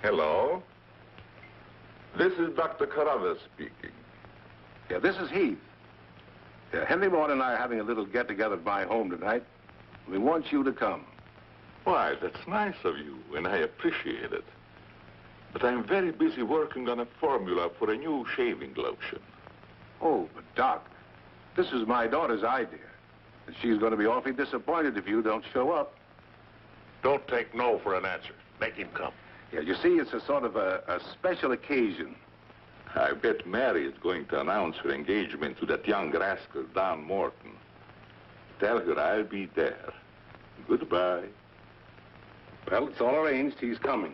Hello. This is Dr. Carruthers speaking. Yeah, this is Heath. Yeah, Henry Morton and I are having a little get-together at my home tonight. We want you to come. Why, that's nice of you, and I appreciate it. But I'm very busy working on a formula for a new shaving lotion. Oh, but Doc, this is my daughter's idea. And she's going to be awfully disappointed if you don't show up. Don't take no for an answer. Make him come. Yeah, you see, it's a sort of a special occasion. I bet Mary is going to announce her engagement to that young rascal, Don Morton. Tell her I'll be there. Goodbye. Well, it's all arranged. He's coming.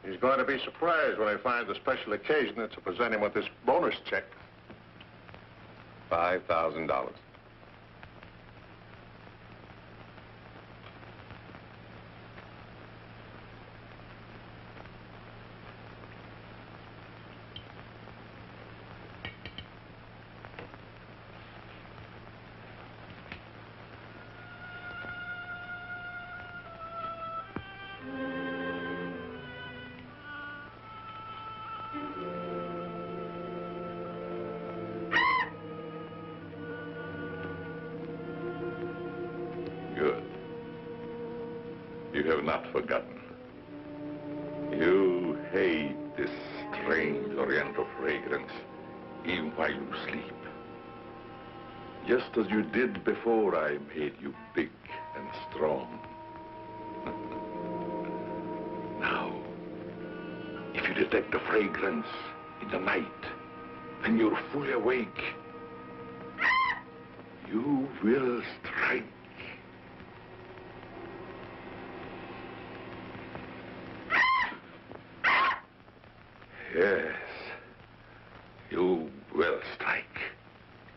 He's going to be surprised when he finds the special occasion that's to present him with this bonus check. $5,000. Good. You have not forgotten. You hate this strange oriental fragrance, even while you sleep. Just as you did before I made you big and strong. Now, if you detect the fragrance in the night, when you're fully awake, you will strike. Yes, you will strike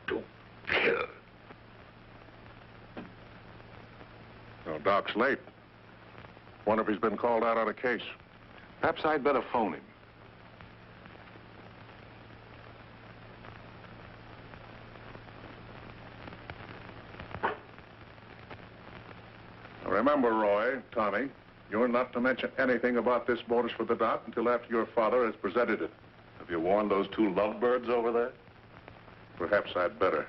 to kill. Now, Doc's late. Wonder if he's been called out on a case. Perhaps I'd better phone him. Now, remember, Roy, Tommy, you're not to mention anything about this bonus for the Doc until after your father has presented it. Have you warned those two lovebirds over there? Perhaps I'd better.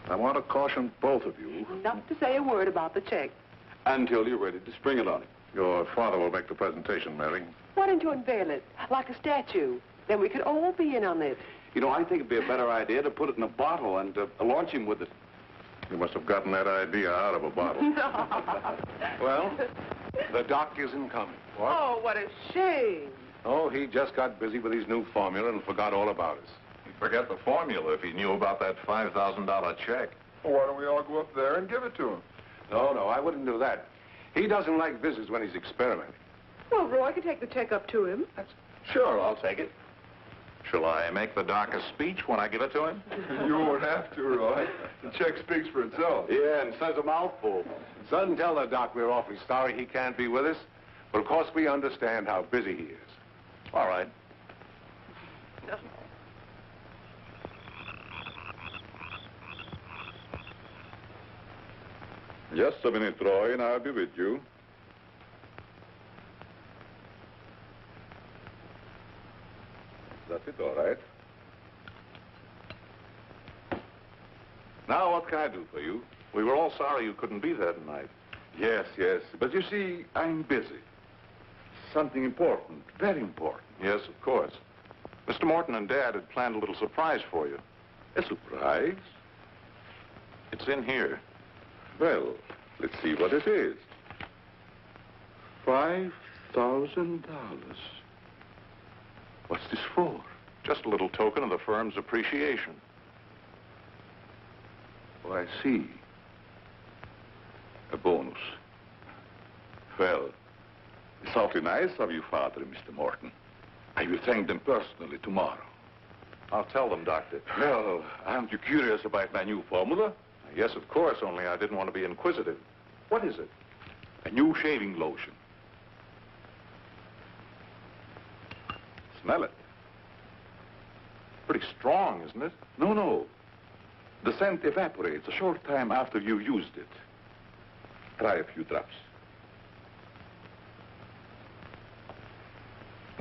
I want to caution both of you. Not to say a word about the check. Until you're ready to spring it on him. Your father will make the presentation, Mary. Why don't you unveil it like a statue? Then we could all be in on it. You know, I think it'd be a better idea to put it in a bottle and launch him with it. You must have gotten that idea out of a bottle. Well, the Doc isn't coming. What? Oh, what a shame. Oh, he just got busy with his new formula and forgot all about us. He'd forget the formula if he knew about that $5,000 check. Well, why don't we all go up there and give it to him? No, I wouldn't do that. He doesn't like visits when he's experimenting. Well, Roy could take the check up to him. Sure, I'll take it. Shall I make the Doc a speech when I give it to him? You won't have to, Roy. The check speaks for itself. Yeah, and says a mouthful. Son, tell the Doc we're awfully sorry he can't be with us. But of course we understand how busy he is. All right. Just a minute, Roy, and I'll be with you. That's it, all right. Now, what can I do for you? We were all sorry you couldn't be there tonight. Yes, but you see, I'm busy. Something important, very important. Yes, of course. Mr. Morton and Dad had planned a little surprise for you. A surprise? It's in here. Well, let's see what it is. $5,000. What's this for? Just a little token of the firm's appreciation. Oh, I see. A bonus. Well, it's awfully nice of you, Father and Mr. Morton. I will thank them personally tomorrow. I'll tell them, Doctor. Well, aren't you curious about my new formula? Yes, of course, only I didn't want to be inquisitive. What is it? A new shaving lotion. Smell it. Pretty strong, isn't it? No. The scent evaporates a short time after you used it. Try a few drops.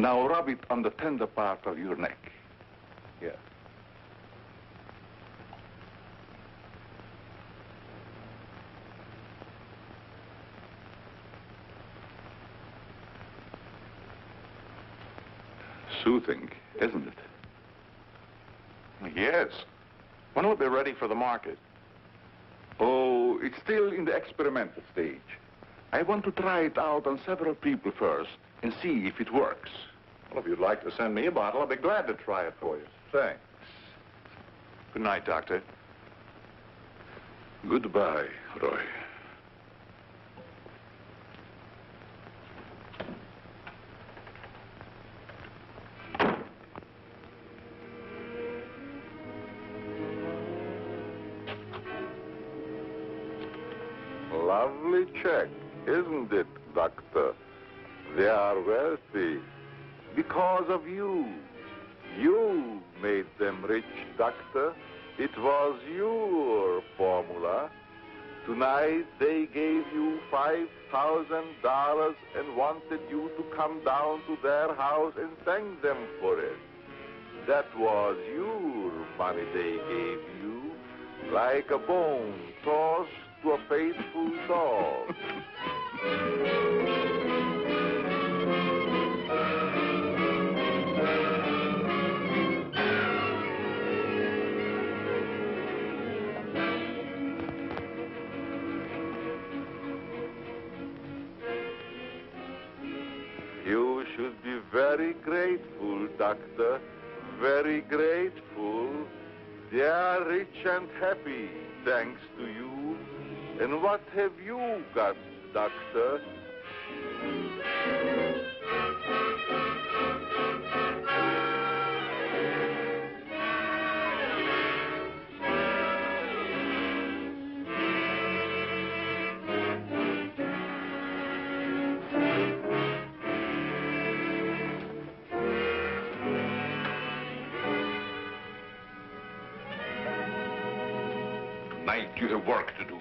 Now rub it on the tender part of your neck. Yes. Soothing, isn't it? Yes. When will it be ready for the market? Oh, it's still in the experimental stage. I want to try it out on several people first and see if it works. Well, if you'd like to send me a bottle, I'll be glad to try it for you. Thanks. Good night, Doctor. Goodbye, Roy. Lovely check, isn't it, Doctor? They are wealthy because of you. You made them rich, Doctor. It was your formula. Tonight they gave you $5,000 and wanted you to come down to their house and thank them for it. That was your money they gave you, like a bone tossed to a faithful dog. You should be very grateful, Doctor. Very grateful. They are rich and happy, thanks to you. And what have you got, Doctor? Tonight you have work to do.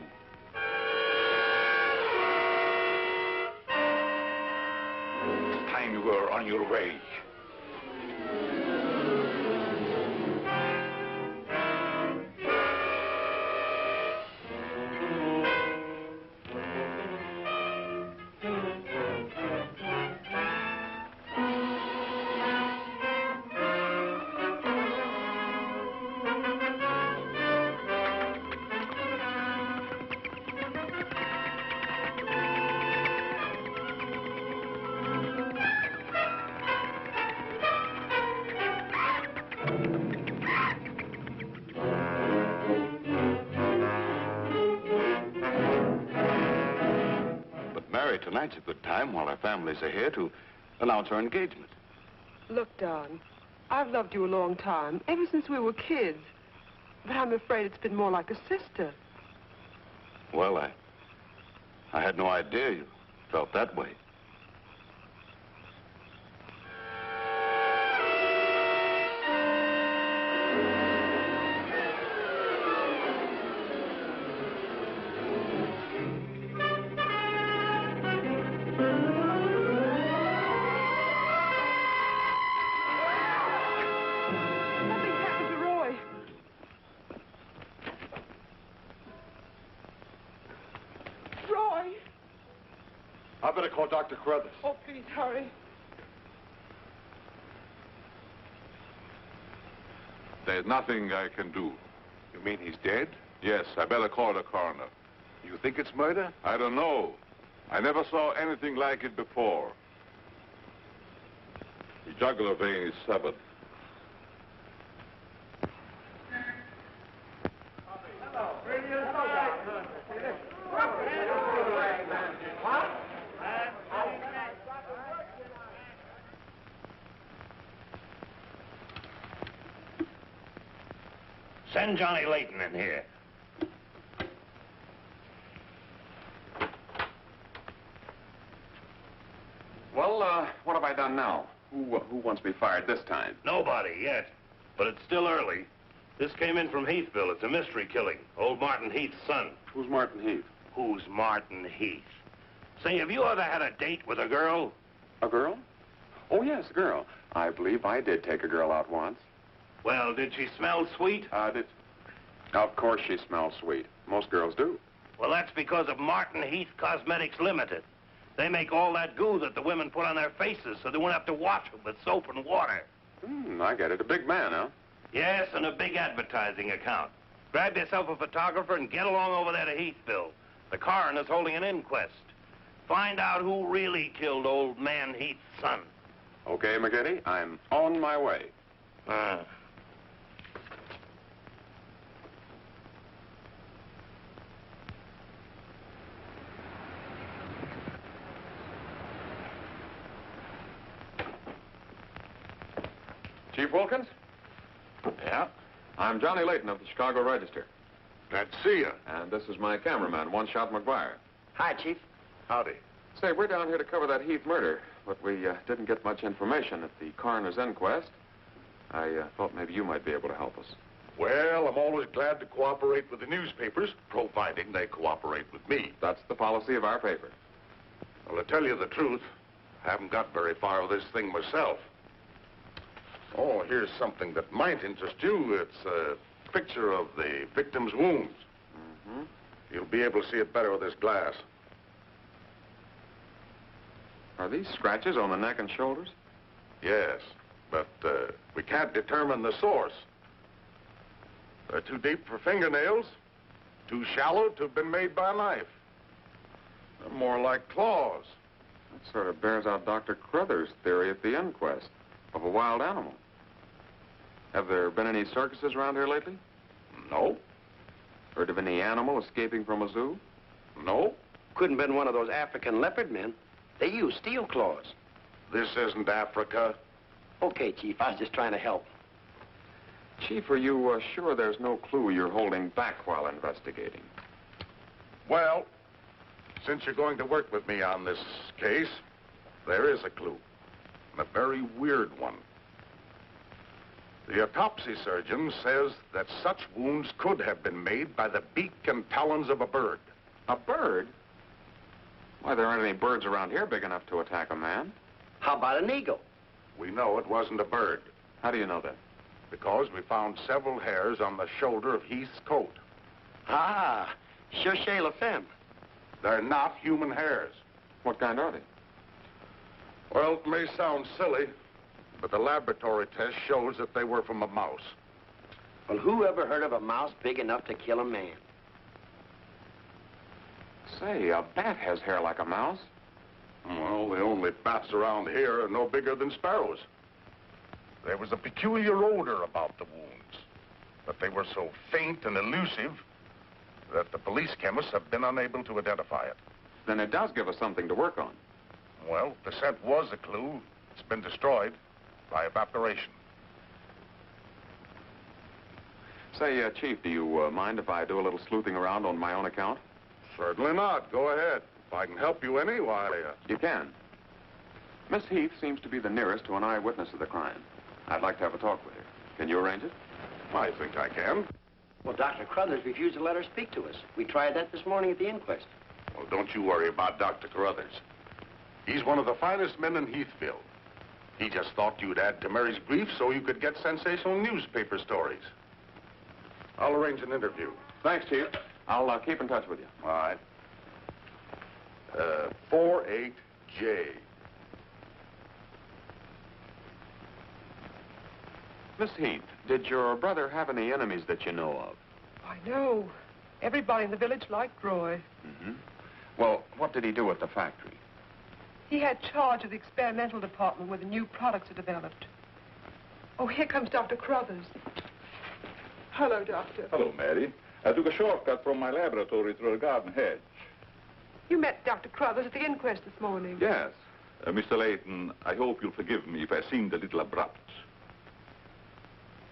It's time you were on your way. Tonight's a good time while our families are here to announce our engagement. Look, Don, I've loved you a long time, ever since we were kids. But I'm afraid it's been more like a sister. Well, I had no idea you felt that way. I better call Dr. Carruthers. Oh, please, hurry. There's nothing I can do. You mean he's dead? Yes, I better call the coroner. You think it's murder? I don't know. I never saw anything like it before. The jugular vein is severed. Send Johnny Layton in here. Well, what have I done now? Who wants me fired this time? Nobody yet, but it's still early. This came in from Heathville. It's a mystery killing. Old Martin Heath's son. Who's Martin Heath? Who's Martin Heath? Say, have you ever had a date with a girl? A girl? Oh, yes, a girl. I believe I did take a girl out once. Well, did she smell sweet? Of course she smells sweet. Most girls do. Well, that's because of Martin Heath Cosmetics Limited. They make all that goo that the women put on their faces so they won't have to wash them with soap and water. I get it. A big man, huh? Yes, and a big advertising account. Grab yourself a photographer and get along over there to Heathville. The Kaaren is holding an inquest. Find out who really killed old man Heath's son. Okay, McGuire, I'm on my way. Chief Wilkins? Yeah? I'm Johnny Layton of the Chicago Register. Glad to see you. And this is my cameraman, One Shot McGuire. Hi, Chief. Howdy. Say, we're down here to cover that Heath murder, but we didn't get much information at the coroner's inquest. I thought maybe you might be able to help us. Well, I'm always glad to cooperate with the newspapers, providing they cooperate with me. That's the policy of our paper. Well, to tell you the truth, I haven't got very far with this thing myself. Oh, here's something that might interest you. It's a picture of the victim's wounds. You'll be able to see it better with this glass. Are these scratches on the neck and shoulders? Yes, but we can't determine the source. They're too deep for fingernails, too shallow to have been made by a knife. They're more like claws. That sort of bears out Dr. Carruthers' theory at the inquest of a wild animal. Have there been any circuses around here lately? No. Heard of any animal escaping from a zoo? No. Couldn't have been one of those African leopard men. They use steel claws. This isn't Africa. Okay, Chief, I was just trying to help. Chief, are you sure there's no clue you're holding back while investigating? Well, since you're going to work with me on this case, there is a clue, and a very weird one. The autopsy surgeon says that such wounds could have been made by the beak and talons of a bird. A bird? Why, there aren't any birds around here big enough to attack a man. How about an eagle? We know it wasn't a bird, How do you know that? because we found several hairs on the shoulder of Heath's coat. Ah, cherchez la femme. They're not human hairs. What kind are they? Well, it may sound silly, but the laboratory test shows that they were from a mouse. Well, who ever heard of a mouse big enough to kill a man? Say, a bat has hair like a mouse. Well, the only bats around here are no bigger than sparrows. There was a peculiar odor about the wounds, but they were so faint and elusive that the police chemists have been unable to identify it. Then it does give us something to work on. Well, the scent was a clue. It's been destroyed by evaporation. Say, Chief, do you mind if I do a little sleuthing around on my own account? Certainly not. Go ahead. If I can help you any, why... You can. Miss Heath seems to be the nearest to an eyewitness of the crime. I'd like to have a talk with her. Can you arrange it? I think I can. Well, Dr. Carruthers refused to let her speak to us. We tried that this morning at the inquest. Well, don't you worry about Dr. Carruthers. He's one of the finest men in Heathville. He just thought you'd add to Mary's grief so you could get sensational newspaper stories. I'll arrange an interview. Thanks, Chief. I'll keep in touch with you. All right. 48J. Miss Heath, did your brother have any enemies that you know of? I know. Everybody in the village liked Roy. Well, what did he do at the factory? He had charge of the experimental department where the new products are developed. Oh, here comes Dr. Carruthers. Hello, Doctor. Hello, Mary. I took a shortcut from my laboratory through a garden hedge. You met Dr. Carruthers at the inquest this morning. Yes. Mr. Layton, I hope you'll forgive me if I seemed a little abrupt.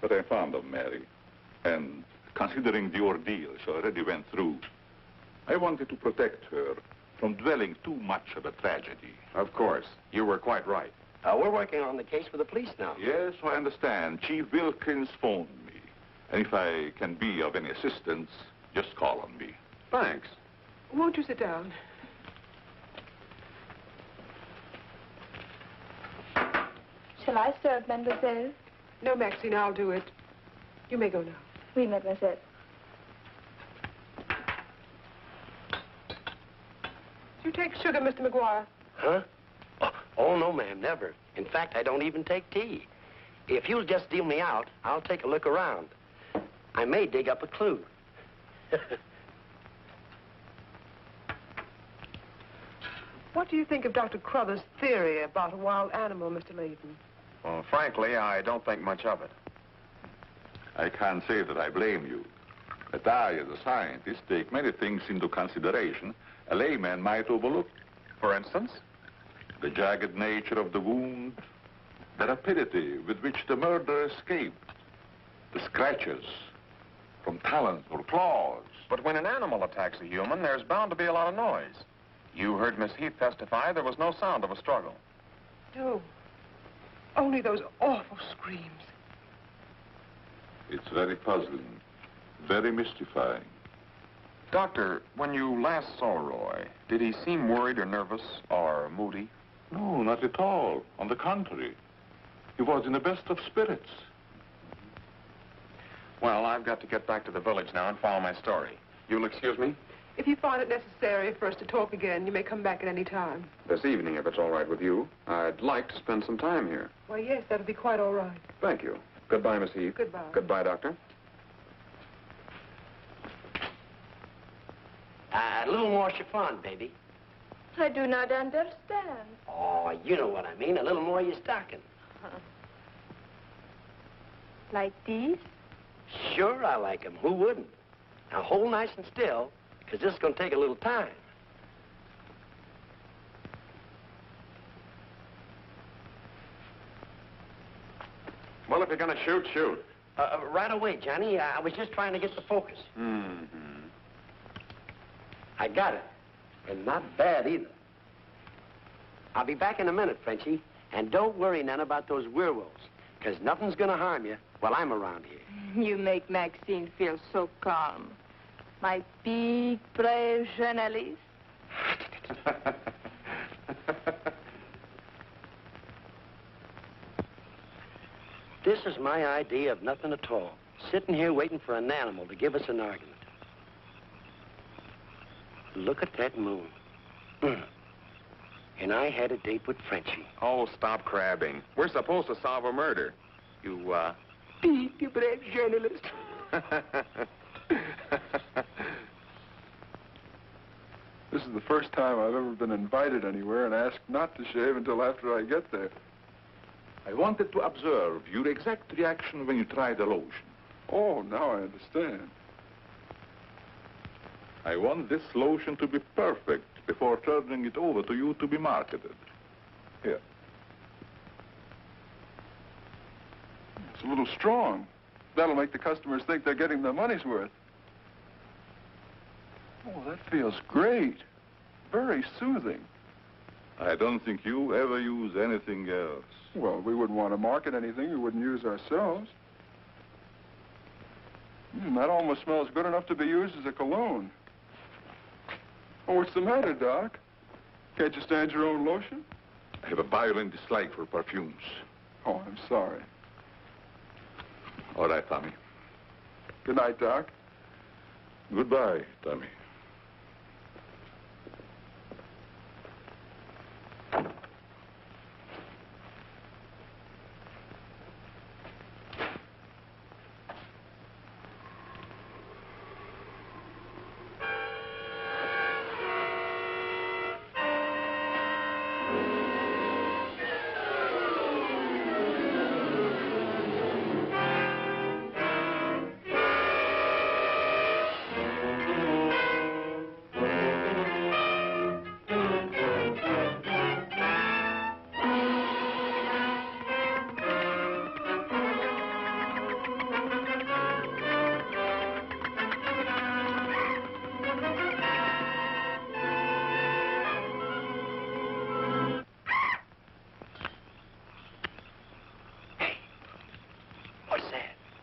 But I'm fond of Mary. And considering the ordeal she already went through, I wanted to protect her from dwelling too much of a tragedy. Of course. You were quite right. We're working on the case with the police now. Yes, I understand. Chief Wilkins phoned me. And if I can be of any assistance, just call on me. Thanks. Won't you sit down? Shall I serve, mademoiselle? No, Maxine, I'll do it. You may go now. Oui, mademoiselle. Do you take sugar, Mr. McGuire? Huh? Oh, no, ma'am, never. In fact, I don't even take tea. If you'll just deal me out, I'll take a look around. I may dig up a clue. What do you think of Dr. Carruthers' theory about a wild animal, Mr. Layton? Well, frankly, I don't think much of it. I can't say that I blame you. But I, as a scientist, take many things into consideration a layman might overlook. For instance? The jagged nature of the wound, the rapidity with which the murderer escaped, the scratches from talons or claws. But when an animal attacks a human, there's bound to be a lot of noise. You heard Miss Heath testify there was no sound of a struggle. No. Only those awful screams. It's very puzzling, very mystifying. Doctor, when you last saw Roy, did he seem worried or nervous or moody? No, not at all. On the contrary. He was in the best of spirits. Well, I've got to get back to the village now and follow my story. You'll excuse me? If you find it necessary for us to talk again, you may come back at any time. This evening, if it's all right with you. I'd like to spend some time here. Why, yes, that'll be quite all right. Thank you. Goodbye, Miss Heath. Goodbye. Goodbye, Doctor. A little more chiffon, baby. I do not understand. Oh, you know what I mean. A little more of your stocking. Like these? Sure, I like 'em. Who wouldn't? Now, hold nice and still, because this is going to take a little time. Well, if you're going to shoot, shoot. Right away, Johnny. I was just trying to get the focus. Mm-hmm. I got it. And not bad, either. I'll be back in a minute, Frenchie. And don't worry none about those werewolves, because nothing's going to harm you while I'm around here. You make Maxine feel so calm. My big, brave journalist. This is my idea of nothing at all. Sitting here waiting for an animal to give us an argument. Look at that moon. And I had a date with Frenchie. Oh, stop crabbing. We're supposed to solve a murder. You, Big, brave journalist. This is the first time I've ever been invited anywhere and asked not to shave until after I get there. I wanted to observe your exact reaction when you tried the lotion. Oh, now I understand. I want this lotion to be perfect before turning it over to you to be marketed. Here. It's a little strong. That'll make the customers think they're getting their money's worth. Oh, that feels great. Very soothing. I don't think you ever use anything else. Well, we wouldn't want to market anything we wouldn't use ourselves. That almost smells good enough to be used as a cologne. Oh, what's the matter, Doc? Can't you stand your own lotion? I have a violent dislike for perfumes. Oh, I'm sorry. All right, Tommy. Good night, Doc. Goodbye, Tommy.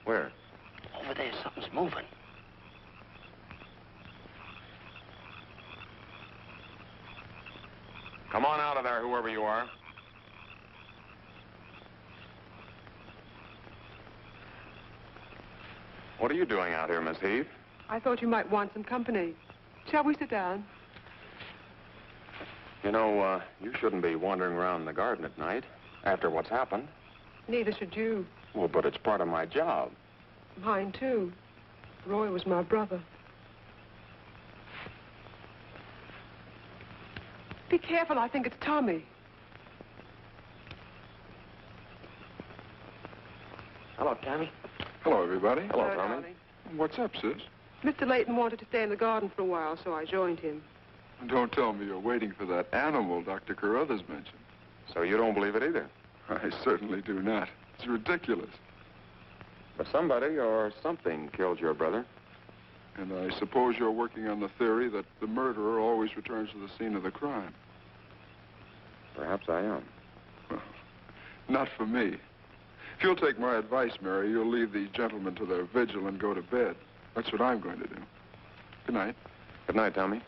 Where? Over there, something's moving. Come on out of there, whoever you are. What are you doing out here, Miss Heath? I thought you might want some company. Shall we sit down? You know, you shouldn't be wandering around the garden at night after what's happened. Neither should you. Well, but it's part of my job. Mine, too. Roy was my brother. Be careful, I think it's Tommy. Hello, Tommy. Hello, everybody. Hello, Tommy. darling. What's up, sis? Mr. Layton wanted to stay in the garden for a while, so I joined him. Don't tell me you're waiting for that animal Dr. Carruthers mentioned. So you don't believe it either? I certainly do not. It's ridiculous. But somebody or something killed your brother. And I suppose you're working on the theory that the murderer always returns to the scene of the crime. Perhaps I am. Well, not for me. If you'll take my advice, Mary, you'll leave these gentlemen to their vigil and go to bed. That's what I'm going to do. Good night. Good night, Tommy.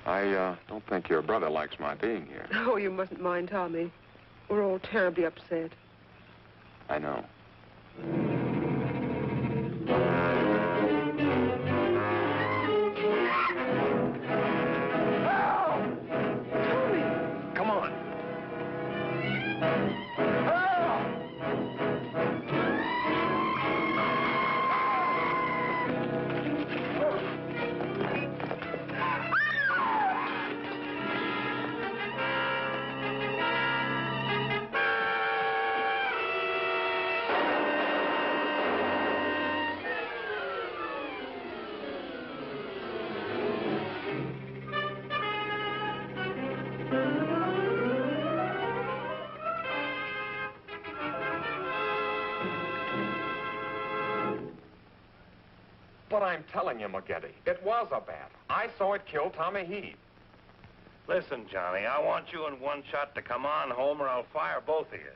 I don't think your brother likes my being here. Oh, you mustn't mind Tommy. We're all terribly upset. I know. Come on. But I'm telling you, McGetty, it was a bat. I saw it kill Tommy Heath. Listen, Johnny, I want you and One Shot to come on home or I'll fire both of you.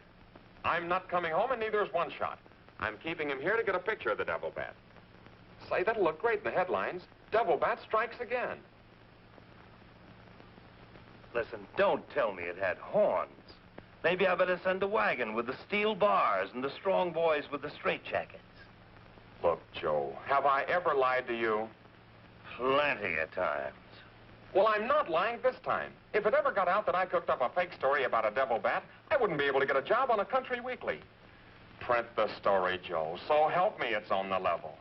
I'm not coming home, and neither is One Shot. I'm keeping him here to get a picture of the devil bat. Say, that'll look great in the headlines. Devil bat strikes again. Listen, don't tell me it had horns. Maybe I better send a wagon with the steel bars and the strong boys with the straitjackets. Look, Joe, have I ever lied to you? Plenty of times. Well, I'm not lying this time. If it ever got out that I cooked up a fake story about a devil bat, I wouldn't be able to get a job on a country weekly. Print the story, Joe. So help me, it's on the level.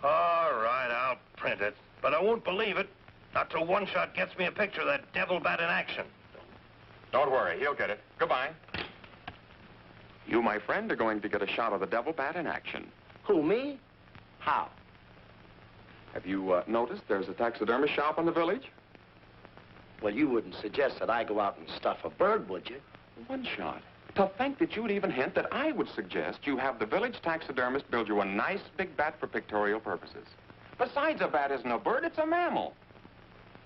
All right, I'll print it. But I won't believe it. Not till One Shot gets me a picture of that devil bat in action. Don't worry, he'll get it. Goodbye. You, my friend, are going to get a shot of the devil bat in action. Who, me? How? Have you noticed there's a taxidermist shop in the village? Well, you wouldn't suggest that I go out and stuff a bird, would you? One Shot. To think that you'd even hint that I would suggest you have the village taxidermist build you a nice big bat for pictorial purposes. Besides, a bat isn't a bird, it's a mammal.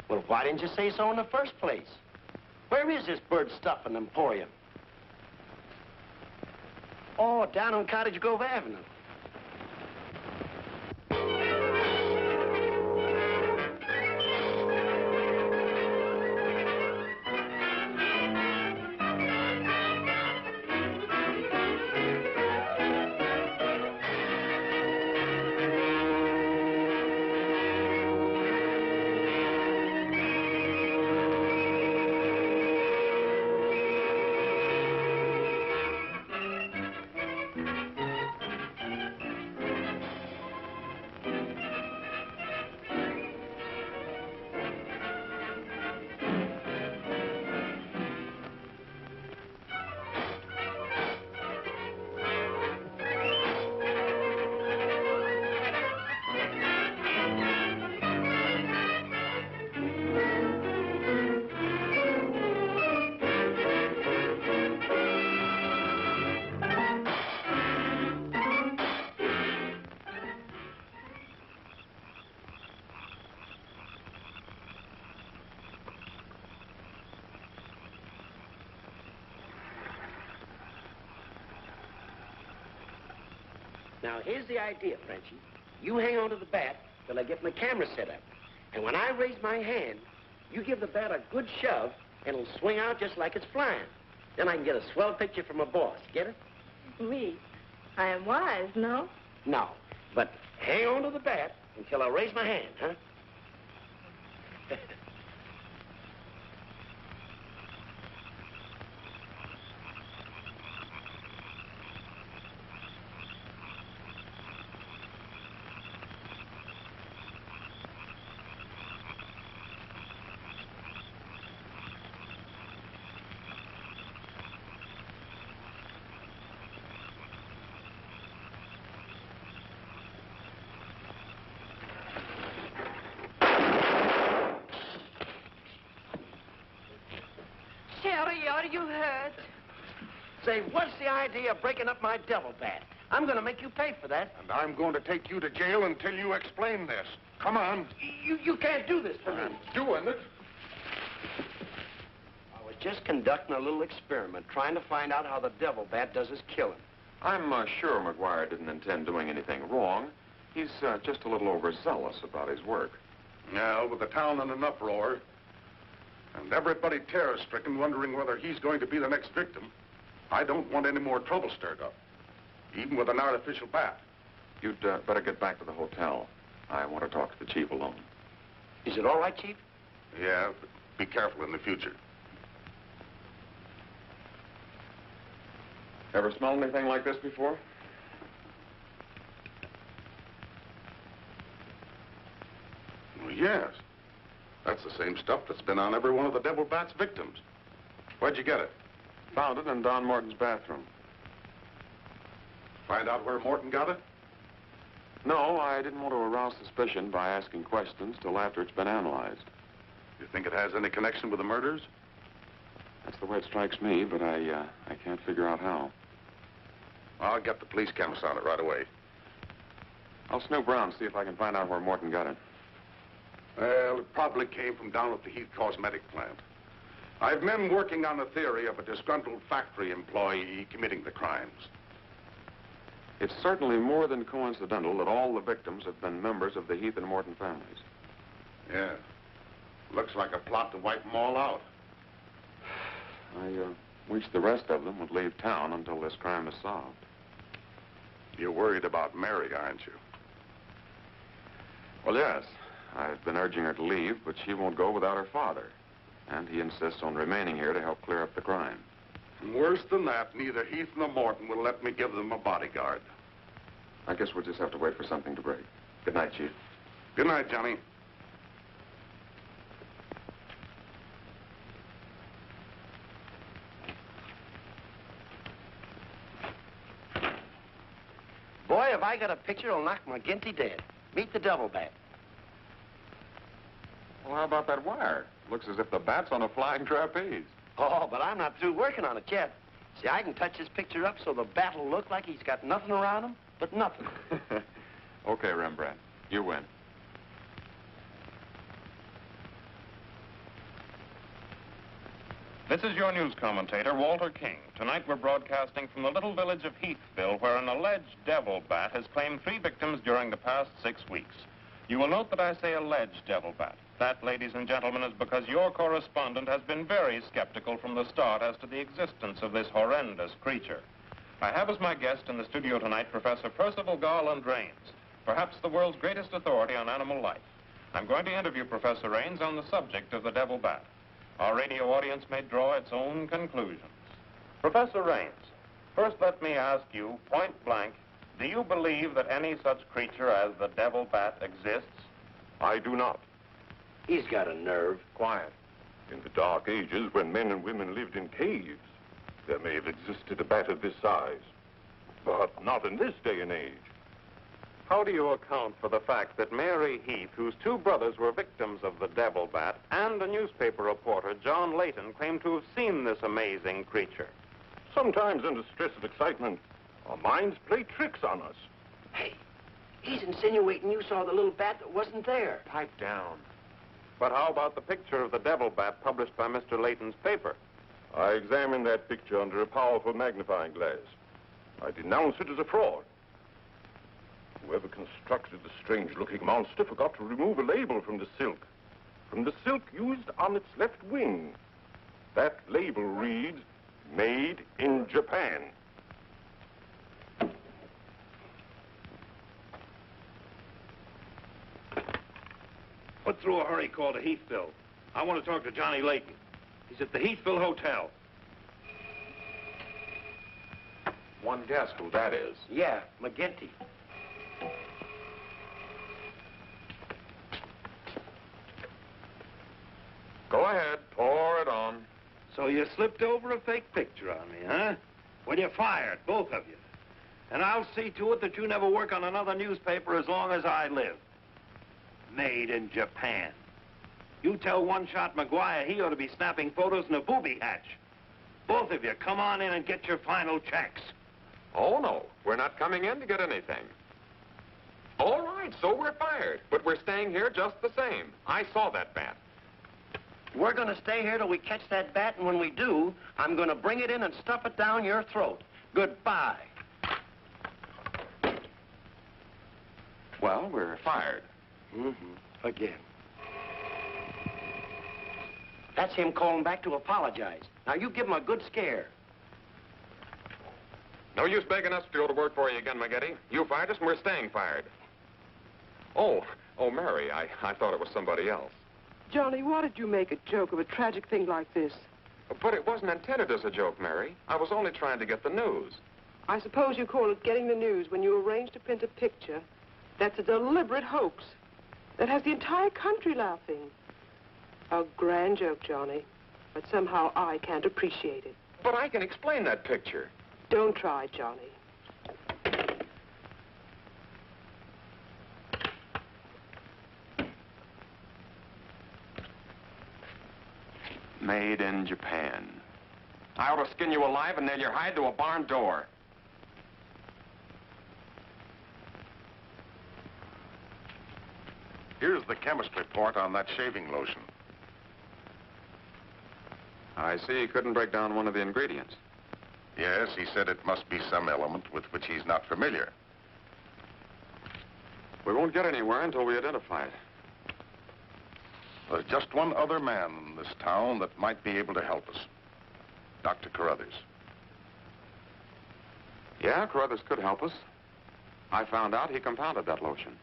Well, why didn't you say so in the first place? Where is this bird stuffing emporium? Oh, down on Cottage Grove Avenue. Now, here's the idea, Frenchie. You hang on to the bat till I get my camera set up. And when I raise my hand, you give the bat a good shove, and it'll swing out just like it's flying. Then I can get a swell picture from my boss. Get it? Me? I am wise, no? No. But hang on to the bat until I raise my hand, huh? Sherry, are you hurt? Say, what's the idea of breaking up my devil bat? I'm going to make you pay for that. And I'm going to take you to jail until you explain this. Come on. You can't do this to me. I'm doing it. I was just conducting a little experiment, trying to find out how the devil bat does his killing. I'm sure McGuire didn't intend doing anything wrong. He's just a little overzealous about his work. Yeah, with the town in an uproar, and everybody terror-stricken, wondering whether he's going to be the next victim, I don't want any more trouble stirred up, even with an artificial bat. You'd better get back to the hotel. I want to talk to the chief alone. Is it all right, Chief? Yeah, but be careful in the future. Ever smelled anything like this before? Well, yes. That's the same stuff that's been on every one of the devil bat's victims. Where'd you get it? Found it in Don Morton's bathroom. Find out where Morton got it? No, I didn't want to arouse suspicion by asking questions till after it's been analyzed. You think it has any connection with the murders? That's the way it strikes me, but I can't figure out how. I'll get the police chemist on it right away. I'll snoop around, see if I can find out where Morton got it. Well, it probably came from down at the Heath cosmetic plant. I've men working on a theory of a disgruntled factory employee committing the crimes. It's certainly more than coincidental that all the victims have been members of the Heath and Morton families. Yeah. Looks like a plot to wipe them all out. I wish the rest of them would leave town until this crime is solved. You're worried about Mary, aren't you? Well, yes. I've been urging her to leave, but she won't go without her father. And he insists on remaining here to help clear up the crime. And worse than that, neither Heath nor Morton will let me give them a bodyguard. I guess we'll just have to wait for something to break. Good night, Chief. Good night, Johnny. Boy, if I got a picture, it'll knock McGinty dead. Meet the devil bat. Well, how about that wire? Looks as if the bat's on a flying trapeze. Oh, but I'm not through working on it yet. See, I can touch this picture up so the bat will look like he's got nothing around him but nothing. Okay, Rembrandt. You win. This is your news commentator, Walter King. Tonight we're broadcasting from the little village of Heathville, where an alleged devil bat has claimed 3 victims during the past 6 weeks. You will note that I say alleged devil bat. That, ladies and gentlemen, is because your correspondent has been very skeptical from the start as to the existence of this horrendous creature. I have as my guest in the studio tonight Professor Percival Garland Rains, perhaps the world's greatest authority on animal life. I'm going to interview Professor Rains on the subject of the devil bat. Our radio audience may draw its own conclusions. Professor Rains, first let me ask you, point blank, do you believe that any such creature as the devil bat exists? I do not. He's got a nerve. Quiet. In the Dark Ages, when men and women lived in caves, there may have existed a bat of this size. But not in this day and age. How do you account for the fact that Mary Heath, whose 2 brothers were victims of the devil bat, and a newspaper reporter, John Layton, claim to have seen this amazing creature? Sometimes under stress of excitement, our minds play tricks on us. Hey, he's insinuating you saw the little bat that wasn't there. Pipe down. But how about the picture of the devil bat published by Mr. Layton's paper? I examined that picture under a powerful magnifying glass. I denounce it as a fraud. Whoever constructed the strange-looking monster forgot to remove a label from the silk. From the silk used on its left wing. That label reads, Made in Japan. Put through a hurry call to Heathville. I want to talk to Johnny Layton. He's at the Heathville Hotel. One guess who that is. Yeah, McGinty. Go ahead, pour it on. So you slipped over a fake picture on me, huh? Well, you're fired, both of you. And I'll see to it that you never work on another newspaper as long as I live. Made in Japan. You tell one-shot McGuire he ought to be snapping photos in a booby hatch. Both of you, come on in and get your final checks. Oh, no. We're not coming in to get anything. All right, so we're fired. But we're staying here just the same. I saw that bat. We're going to stay here till we catch that bat, and when we do, I'm going to bring it in and stuff it down your throat. Goodbye. Well, we're fired. Again. That's him calling back to apologize. Now, you give him a good scare. No use begging us to go to work for you again, McGinty. You fired us, and we're staying fired. Oh, Mary, I thought it was somebody else. Johnny, why did you make a joke of a tragic thing like this? But it wasn't intended as a joke, Mary. I was only trying to get the news. I suppose you call it getting the news when you arrange to print a picture. That's a deliberate hoax that has the entire country laughing. A grand joke, Johnny, but somehow I can't appreciate it. But I can explain that picture. Don't try, Johnny. Made in Japan. I ought to skin you alive and nail your hide to a barn door. Here's the chemist report on that shaving lotion. I see he couldn't break down one of the ingredients. Yes, he said it must be some element with which he's not familiar. We won't get anywhere until we identify it. There's just one other man in this town that might be able to help us. Dr. Carruthers. Yeah, Carruthers could help us. I found out he compounded that lotion.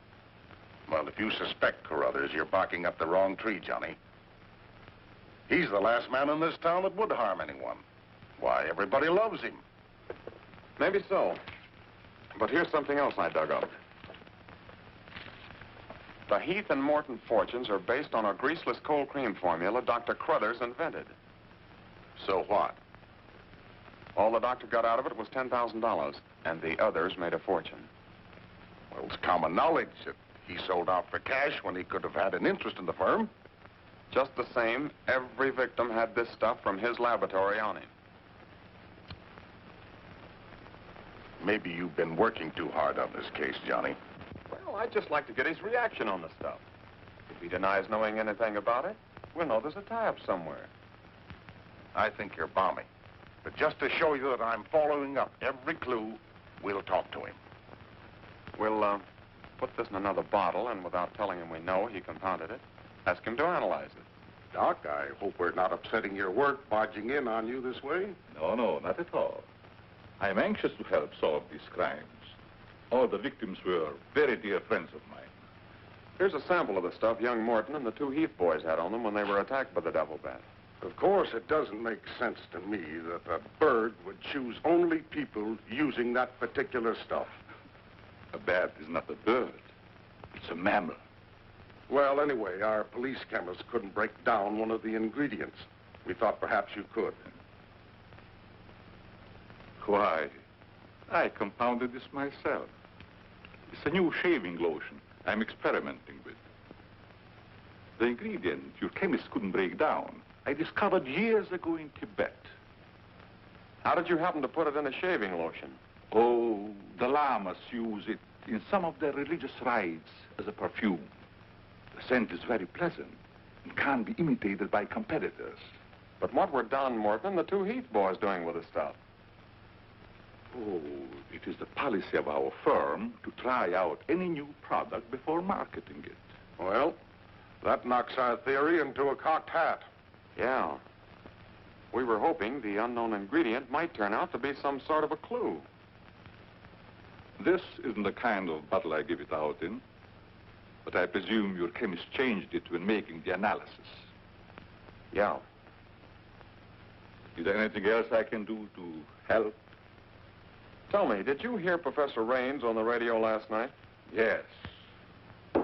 Well, if you suspect Carruthers, you're barking up the wrong tree, Johnny. He's the last man in this town that would harm anyone. Why, everybody loves him. Maybe so. But here's something else I dug up. The Heath and Morton fortunes are based on a greaseless cold cream formula Dr. Carruthers invented. So what? All the doctor got out of it was $10,000, and the others made a fortune. Well, it's common knowledge that he sold out for cash when he could have had an interest in the firm. Just the same, every victim had this stuff from his laboratory on him. Maybe you've been working too hard on this case, Johnny. Well, I'd just like to get his reaction on the stuff. If he denies knowing anything about it, we'll know there's a tie-up somewhere. I think you're balmy. But just to show you that I'm following up every clue, we'll talk to him. We'll, put this in another bottle, and without telling him we know he compounded it, ask him to analyze it. Doc, I hope we're not upsetting your work barging in on you this way. No, not at all. I'm anxious to help solve these crimes. All the victims were very dear friends of mine. Here's a sample of the stuff young Morton and the two Heath boys had on them when they were attacked by the devil bat. Of course, it doesn't make sense to me that a bird would choose only people using that particular stuff. A bat is not a bird. It's a mammal. Well, anyway, our police chemist couldn't break down one of the ingredients. We thought perhaps you could. Why, I compounded this myself. It's a new shaving lotion I'm experimenting with. The ingredient your chemist couldn't break down, I discovered years ago in Tibet. How did you happen to put it in a shaving lotion? Oh, the lamas use it in some of their religious rites as a perfume. The scent is very pleasant and can't be imitated by competitors. But what were Don Morton and the two Heath boys doing with the stuff? Oh, it is the policy of our firm to try out any new product before marketing it. Well, that knocks our theory into a cocked hat. Yeah. We were hoping the unknown ingredient might turn out to be some sort of a clue. This isn't the kind of bottle I give it out in, but I presume your chemist changed it when making the analysis. Yeah. Is there anything else I can do to help? Tell me, did you hear Professor Raines on the radio last night? Yes. It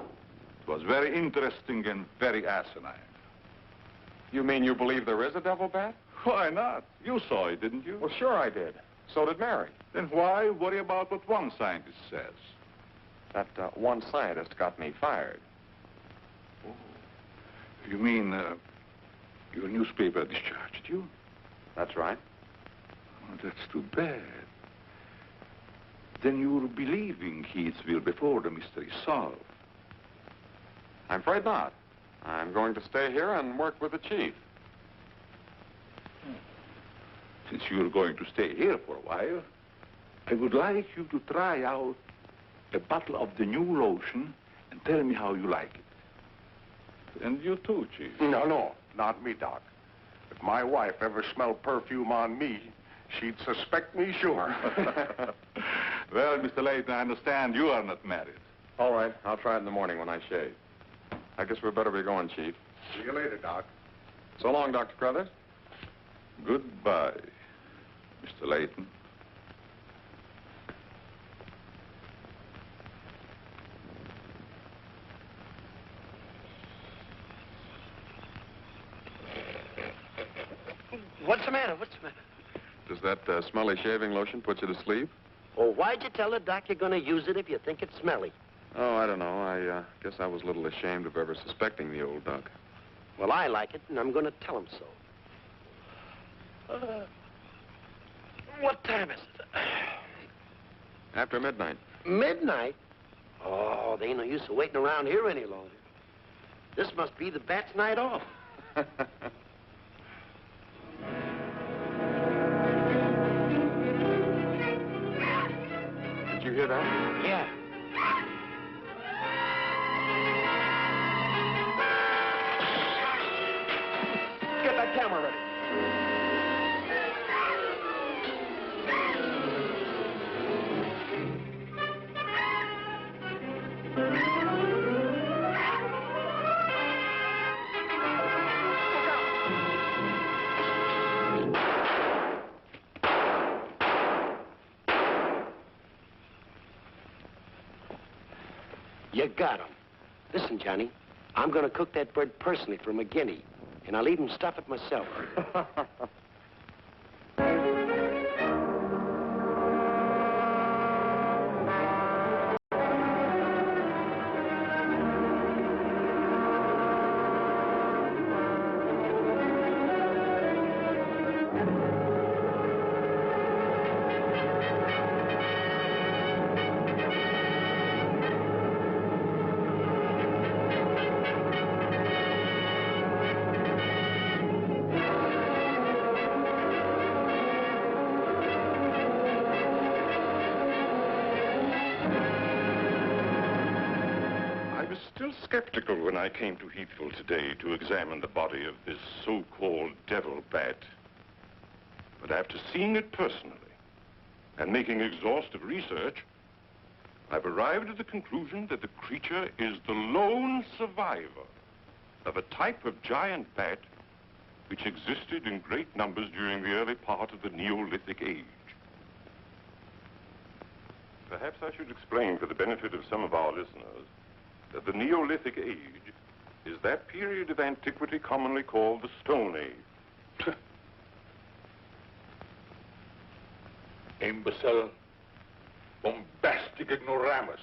was very interesting and very asinine. You mean you believe there is a devil bat? Why not? You saw it, didn't you? Well, sure I did. So did Mary. Then why worry about what one scientist says? That one scientist got me fired. Oh. You mean your newspaper discharged you? That's right. Oh, that's too bad. Then you're believing Heathville before the mystery is solved. I'm afraid not. I'm going to stay here and work with the chief. Since you're going to stay here for a while, I would like you to try out a bottle of the new lotion and tell me how you like it. And you too, Chief. No, not me, Doc. If my wife ever smelled perfume on me, she'd suspect me sure. Well, Mr. Layton, I understand you are not married. All right, I'll try it in the morning when I shave. I guess we better be going, Chief. See you later, Doc. So long, Dr. Carruthers. Goodbye, Mr. Layton. What's the matter? What's the matter? Does that smelly shaving lotion put you to sleep? Oh, why'd you tell the doc you're going to use it if you think it's smelly? Oh, I don't know. I guess I was a little ashamed of ever suspecting the old duck. Well, I like it, and I'm going to tell him so. What time is it? After midnight. Midnight? Oh, there ain't no use of waiting around here any longer. This must be the bat's night off. Did you hear that? Yeah. Get that camera ready. You got him. Listen, Johnny, I'm going to cook that bird personally for McGinney, and I'll even stuff it myself. Skeptical when I came to Heathville today to examine the body of this so-called devil bat. But after seeing it personally and making exhaustive research, I've arrived at the conclusion that the creature is the lone survivor of a type of giant bat which existed in great numbers during the early part of the Neolithic age. Perhaps I should explain for the benefit of some of our listeners that the Neolithic age is that period of antiquity commonly called the Stone Age. Imbecile, bombastic ignoramus.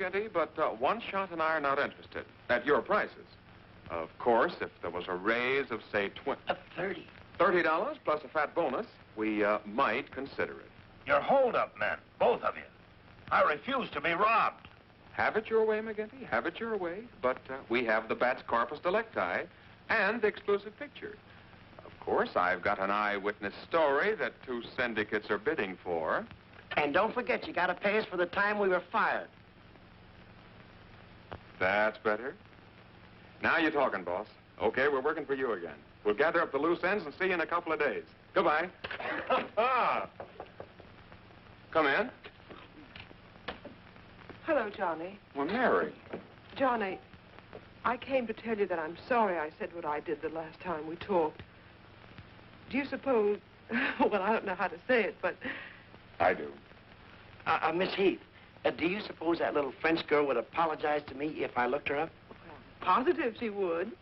McGinty, but one shot and I are not interested. At your prices. Of course, if there was a raise of, say, 30. $30 plus a fat bonus, we might consider it. You're hold-up men, both of you. I refuse to be robbed. Have it your way, McGinty. Have it your way. But we have the Bat's corpus delicti and the exclusive picture. Of course, I've got an eyewitness story that 2 syndicates are bidding for. And don't forget, you gotta pay us for the time we were fired. That's better. Now you're talking, boss. Okay, we're working for you again. We'll gather up the loose ends and see you in a couple of days. Goodbye. Come in. Hello, Johnny. Well, Mary. Johnny, I came to tell you that I'm sorry I said what I did the last time we talked. Do you suppose... well, I don't know how to say it, but... I do. Miss Heath, do you suppose that little French girl would apologize to me if I looked her up? Well, positive she would.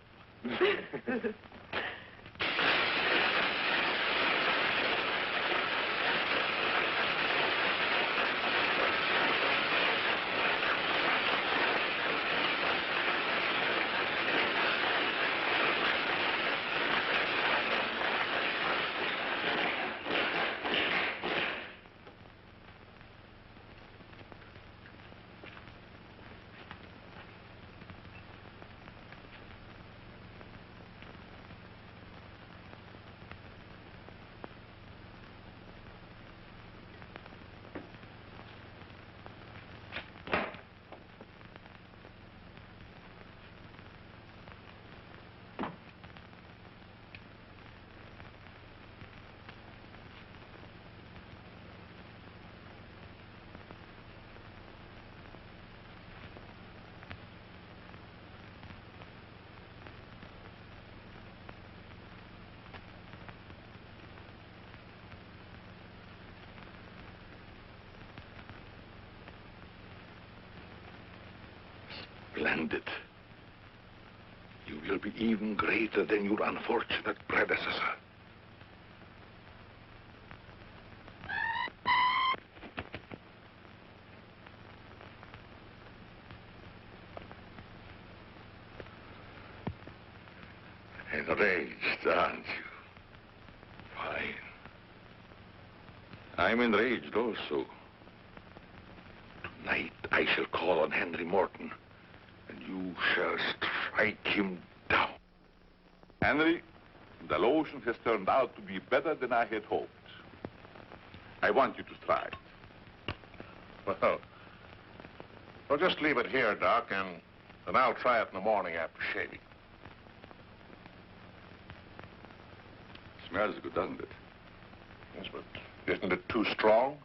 Splendid. You will be even greater than your unfortunate predecessor. Enraged, aren't you? Fine. I'm enraged also. Tonight I shall call on Henry Morton, and you shall strike him down. Henry, the lotion has turned out to be better than I had hoped. I want you to try it. Well, just leave it here, Doc, and I'll try it in the morning after shaving. Smells good, doesn't it? Yes, but isn't it too strong?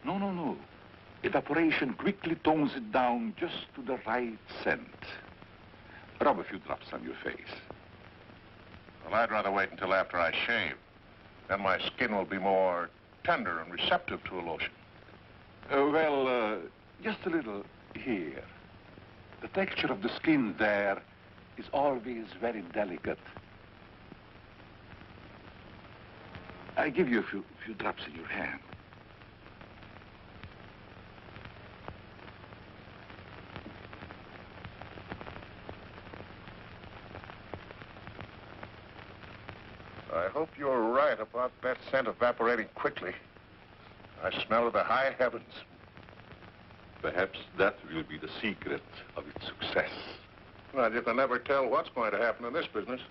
No, no, no. Evaporation quickly tones it down just to the right scent. Rub a few drops on your face. Well, I'd rather wait until after I shave. Then my skin will be more tender and receptive to a lotion. Just a little here. The texture of the skin there is always very delicate. I give you a few drops in your hand. I hope you're right about that scent evaporating quickly. I smell the high heavens. Perhaps that will be the secret of its success. Well, you can never tell what's going to happen in this business.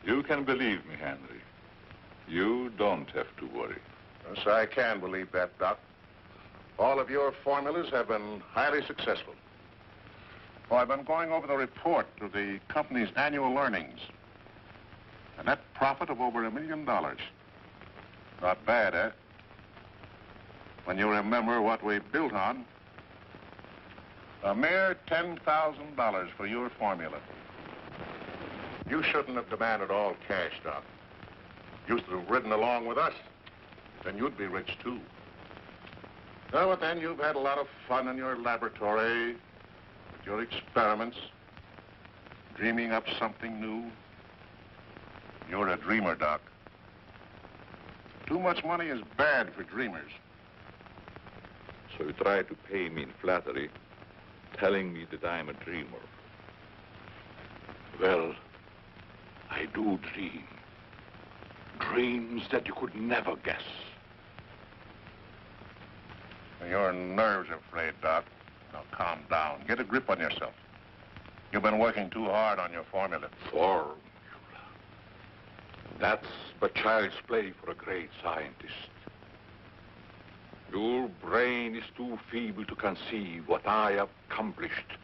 You can believe me, Henry. You don't have to worry. Yes, I can believe that, Doc. All of your formulas have been highly successful. Oh, I've been going over the report of the company's annual earnings. A net profit of over $1 million. Not bad, eh? When you remember what we built on. A mere $10,000 for your formula. You shouldn't have demanded all cash, Doc. You should have ridden along with us. Then you'd be rich, too. Oh, but then you've had a lot of fun in your laboratory, with your experiments, dreaming up something new. You're a dreamer, Doc. Too much money is bad for dreamers. So you try to pay me in flattery. telling me that I'm a dreamer. Well, I do dream. Dreams that you could never guess. Your nerves are frayed, Doc. Now, calm down. Get a grip on yourself. You've been working too hard on your formula. Formula. That's but child's play for a great scientist. Your brain is too feeble to conceive what I accomplished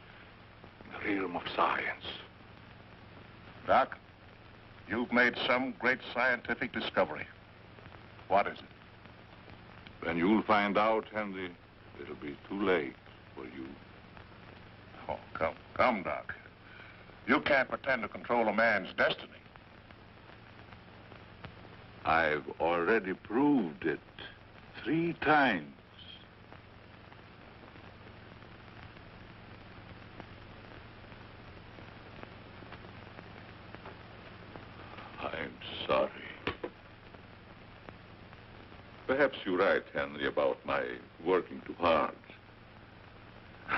in the realm of science. Doc, you've made some great scientific discovery. What is it? When you'll find out, Henry, it'll be too late for you. Oh, come, Doc. You can't pretend to control a man's destiny. I've already proved it 3 times. I'm sorry. Perhaps you're right, Henry, about my working too hard.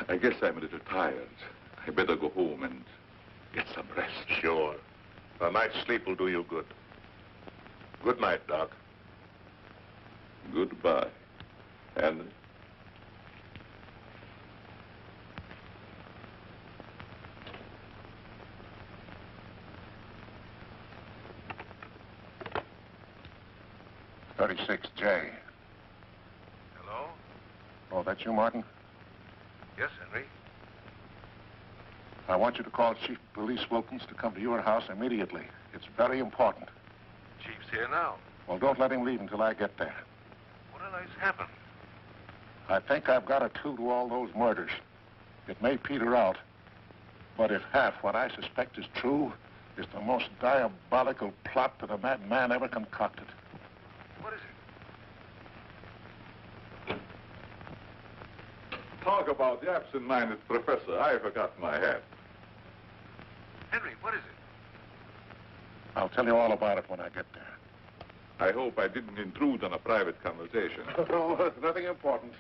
I guess I'm a little tired. I better go home and get some rest. Sure. A night's sleep will do you good. Good night, Doc. Goodbye, Henry. J. Hello? Oh, that's you, Morton? Yes, Henry. I want you to call Chief of Police Wilkins to come to your house immediately. It's very important. Chief's here now. Well, don't let him leave until I get there. What on earth's happened? I think I've got a clue to all those murders. It may peter out, but if half what I suspect is true, it's the most diabolical plot that a madman ever concocted. What is it? Talk about the absent-minded professor. I forgot my hat. Henry, what is it? I'll tell you all about it when I get there. I hope I didn't intrude on a private conversation. Oh, nothing important.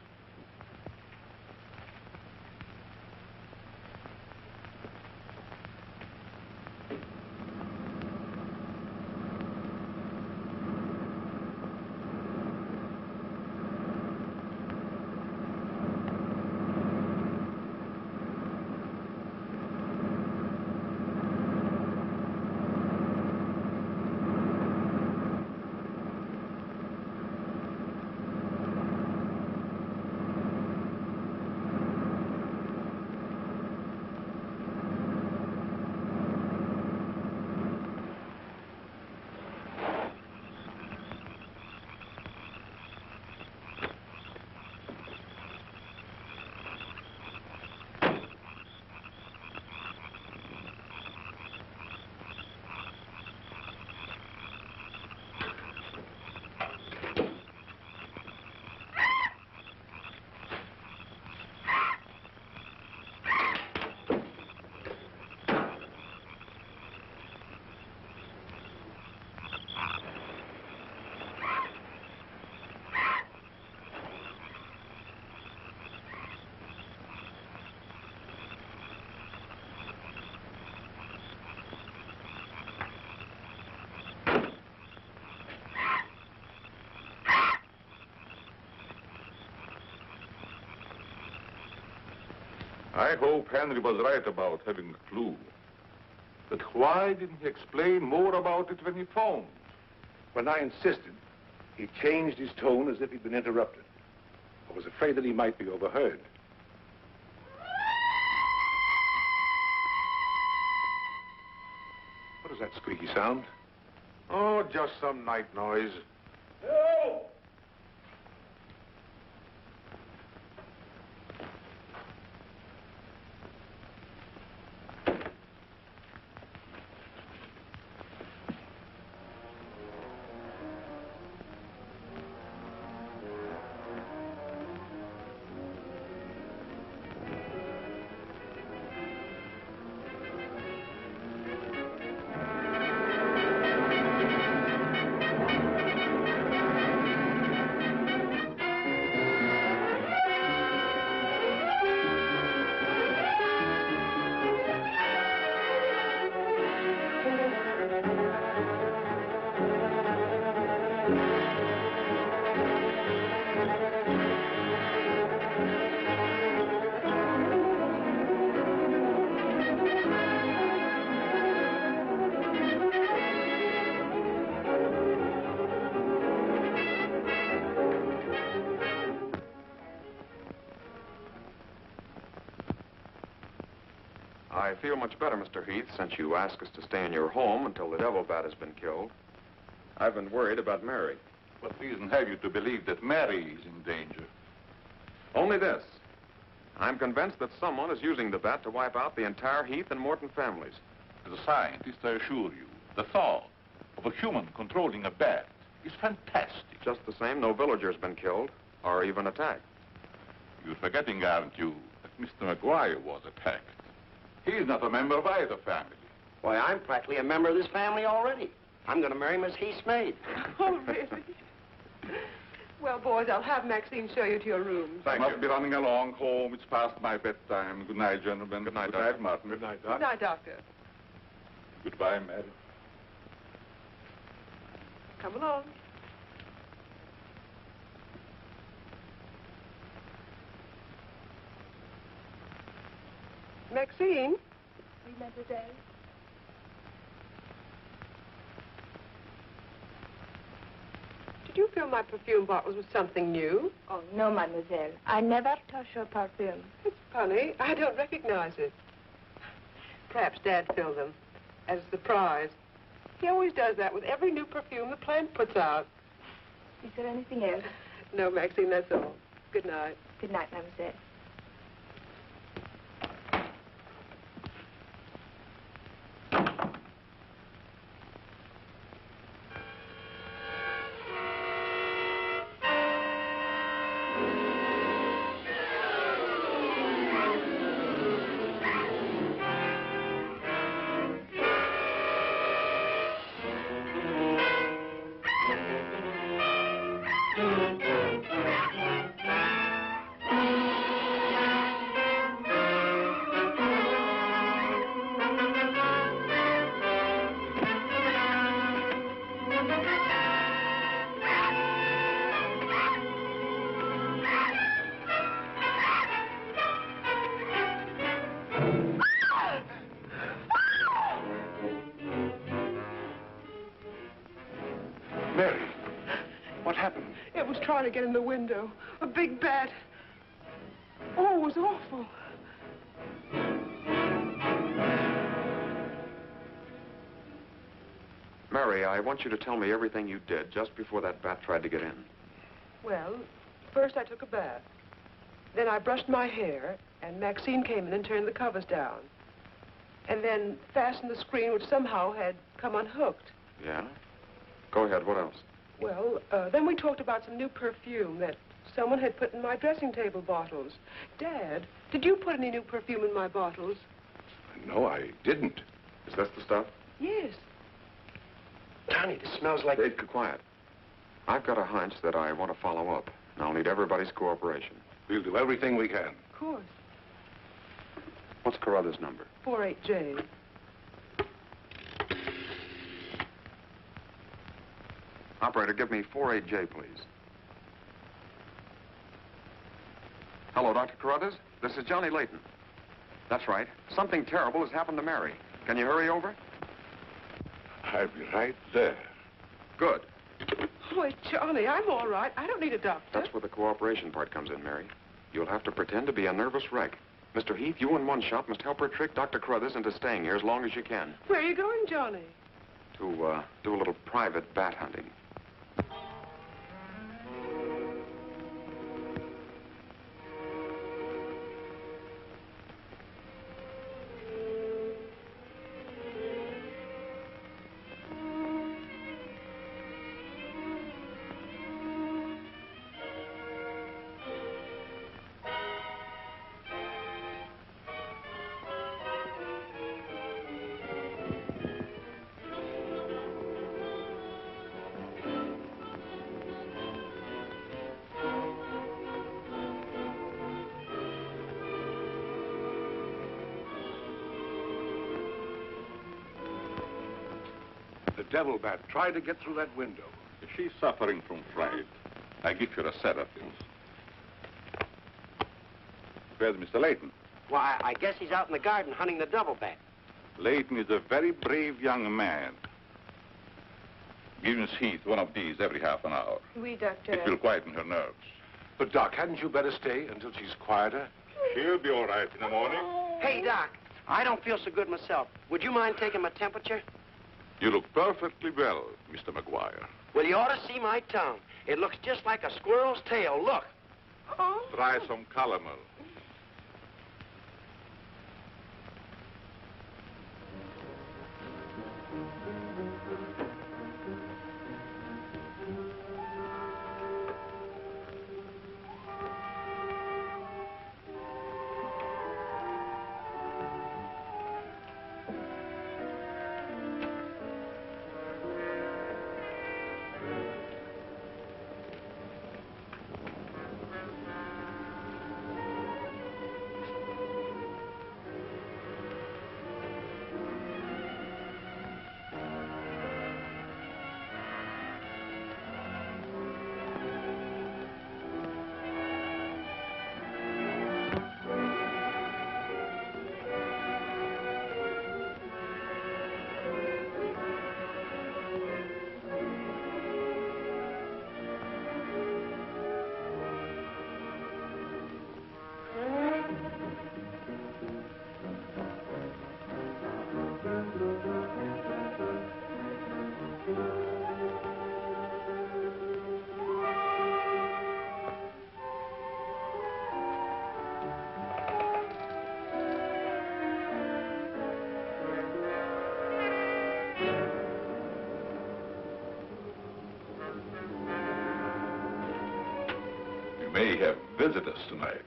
I hope Henry was right about having a clue. But why didn't he explain more about it when he phoned? When I insisted, he changed his tone as if he'd been interrupted. I was afraid that he might be overheard. What is that squeaky sound? Oh, just some night noise. I feel much better, Mr. Heath, since you asked us to stay in your home until the devil bat has been killed. I've been worried about Mary. What reason have you to believe that Mary is in danger? Only this. I'm convinced that someone is using the bat to wipe out the entire Heath and Morton families. As a scientist, I assure you, the thought of a human controlling a bat is fantastic. Just the same, no villager's been killed or even attacked. You're forgetting, aren't you, that Mr. McGuire was attacked. He's not a member of either family. Why, I'm practically a member of this family already. I'm going to marry Miss Heath's maid. Oh, really? Well, boys, I'll have Maxine show you to your rooms. I must be running along home. It's past my bedtime. Good night, gentlemen. Good night, Good night, Martin. Good night, Doc. Good night, Doctor. Goodbye, Mary. Come along. Maxine? Oui, mademoiselle. Did you fill my perfume bottles with something new? Oh, no, mademoiselle. I never touch your perfume. It's funny. I don't recognize it. Perhaps Dad filled them as a surprise. He always does that with every new perfume the plant puts out. Is there anything else? No, Maxine, that's all. Good night. Good night, mademoiselle. Mary, what happened? It was trying to get in the window. A big bat. Oh, it was awful. Mary, I want you to tell me everything you did just before that bat tried to get in. Well, first I took a bath. Then I brushed my hair, and Maxine came in and turned the covers down. And then fastened the screen, which somehow had come unhooked. Yeah? Go ahead, what else? Well, then we talked about some new perfume that someone had put in my dressing table bottles. Dad, did you put any new perfume in my bottles? No, I didn't. Is this the stuff? Yes. Johnny, this smells like... Hey, quiet. I've got a hunch that I want to follow up, and I'll need everybody's cooperation. We'll do everything we can. Of course. What's Carruthers' number? 48J. Operator, give me 48J, please. Hello, Dr. Carruthers. This is Johnny Layton. That's right. Something terrible has happened to Mary. Can you hurry over? I'll be right there. Good. Oh, Johnny, I'm all right. I don't need a doctor. That's where the cooperation part comes in, Mary. You'll have to pretend to be a nervous wreck. Mr. Heath, you and one shot must help her trick Dr. Carruthers into staying here as long as you can. Where are you going, Johnny? To, do a little private bat hunting. The devil bat tried to get through that window. She's suffering from fright. I give her a sedative. Where's Mr. Layton? Why, I guess he's out in the garden hunting the devil bat. Layton is a very brave young man. Give Miss Heath one of these every half an hour. Oui, doctor. It will quieten her nerves. But, Doc, hadn't you better stay until she's quieter? She'll be all right in the morning. Hey, Doc, I don't feel so good myself. Would you mind taking my temperature? You look perfectly well, Mr. McGuire. Well, you ought to see my tongue. It looks just like a squirrel's tail. Look. Oh. Try some calomel. May have visitors tonight.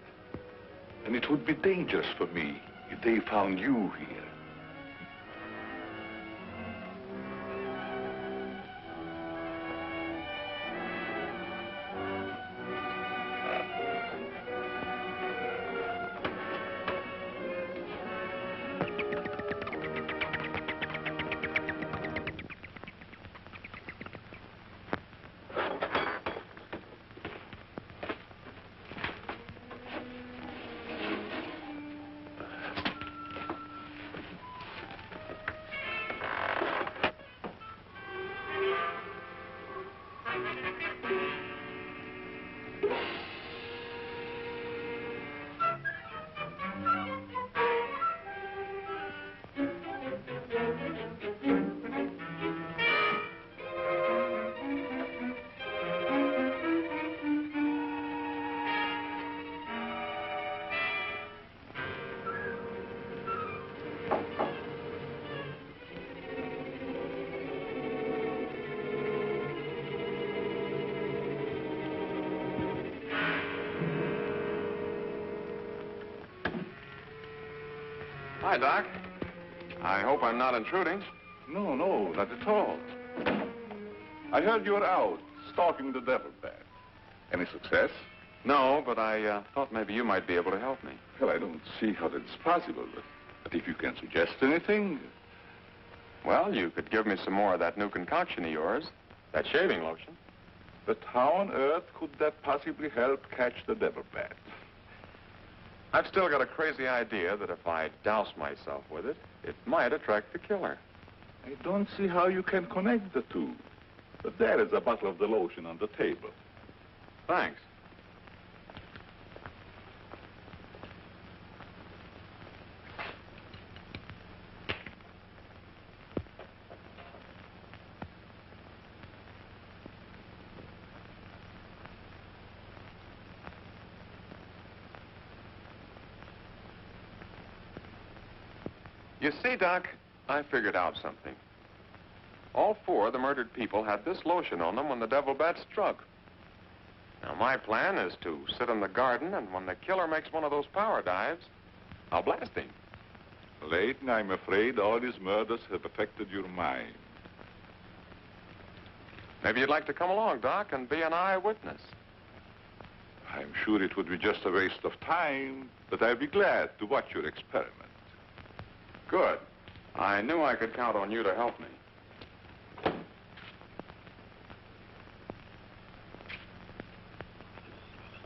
And it would be dangerous for me if they found you here. Hi, Doc. I hope I'm not intruding. No, no, not at all. I heard you were out stalking the devil bat. Any success? No, but I thought maybe you might be able to help me. Well, I don't see how that's possible, but if you can suggest anything... Well, you could give me some more of that new concoction of yours, that shaving lotion. But how on earth could that possibly help catch the devil bat? I've still got a crazy idea that if I douse myself with it, it might attract the killer. I don't see how you can connect the two. But there is a bottle of the lotion on the table. Thanks. You see, Doc, I figured out something. All four of the murdered people had this lotion on them when the devil bat struck. Now, my plan is to sit in the garden, and when the killer makes one of those power dives, I'll blast him. Layton, I'm afraid all these murders have affected your mind. Maybe you'd like to come along, Doc, and be an eyewitness. I'm sure it would be just a waste of time, but I'd be glad to watch your experiment. Good. I knew I could count on you to help me.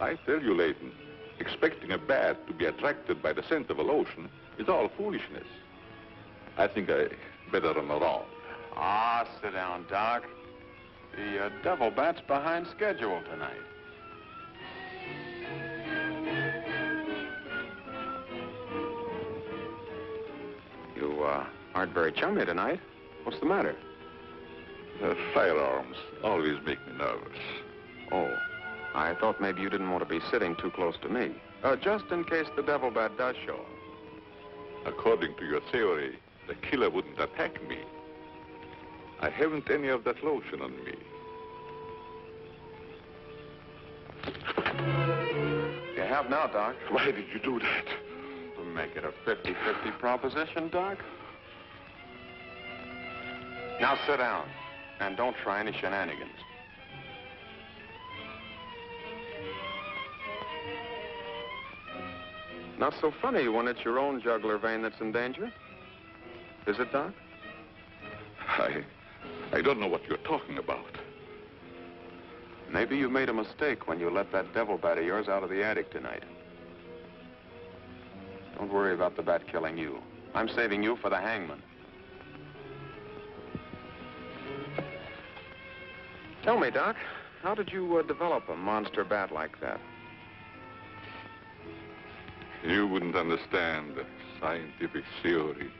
I tell you, Layton, expecting a bat to be attracted by the scent of a lotion is all foolishness. I think I better run around. Ah, sit down, Doc. The devil bat's behind schedule tonight. aren't very chummy tonight. What's the matter? Firearms always make me nervous. Oh, I thought maybe you didn't want to be sitting too close to me. Just in case the devil bat does show up. According to your theory, the killer wouldn't attack me. I haven't any of that lotion on me. You have now, Doc. Why did you do that? To make it a 50-50 proposition, Doc. Now sit down, and don't try any shenanigans. Not so funny when it's your own jugular vein that's in danger. Is it, Doc? I don't know what you're talking about. Maybe you made a mistake when you let that devil bat of yours out of the attic tonight. Don't worry about the bat killing you. I'm saving you for the hangman. Tell me, Doc, how did you develop a monster bat like that? You wouldn't understand the scientific theory.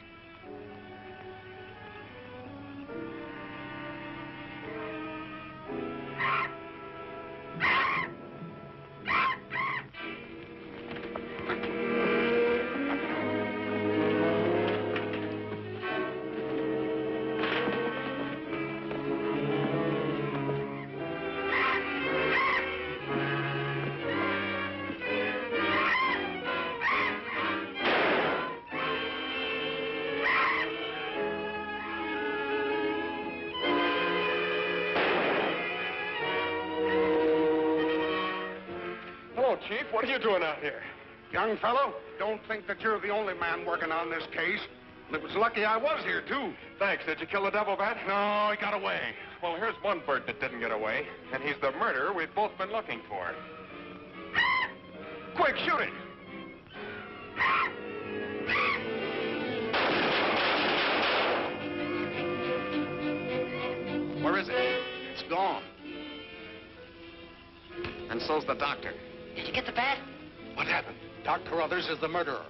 Chief, what are you doing out here? Young fellow, don't think that you're the only man working on this case. And it was lucky I was here, too. Thanks. Did you kill the devil bat? No, he got away. Well, here's one bird that didn't get away, and he's the murderer we've both been looking for. Quick, shoot him! Where is it? It's gone. And so's the doctor. Did you get the bat? What happened? Doc Carruthers is the murderer,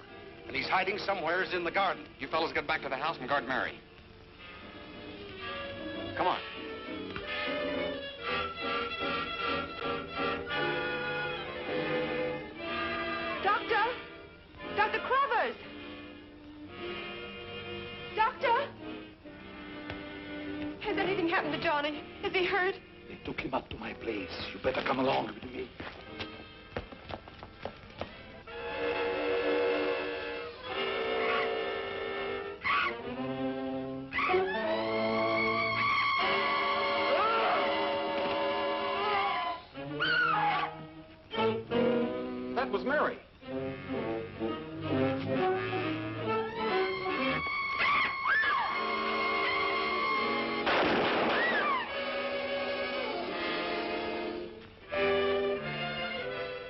and he's hiding somewheres in the garden. You fellas get back to the house and guard Mary. Come on. Doctor! Dr. Carruthers! Doctor! Has anything happened to Johnny? Is he hurt? They took him up to my place. You better come along with me. That was Mary.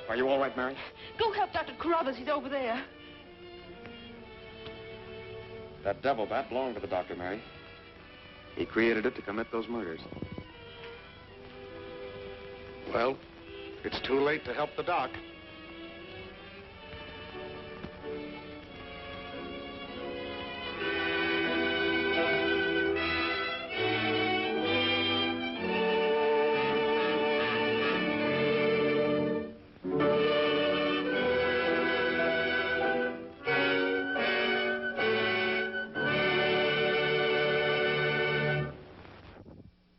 Are you all right, Mary? Go help Dr. Carruthers. He's over there. That devil bat belonged to the doctor, Mary. He created it to commit those murders. Well, it's too late to help the doc.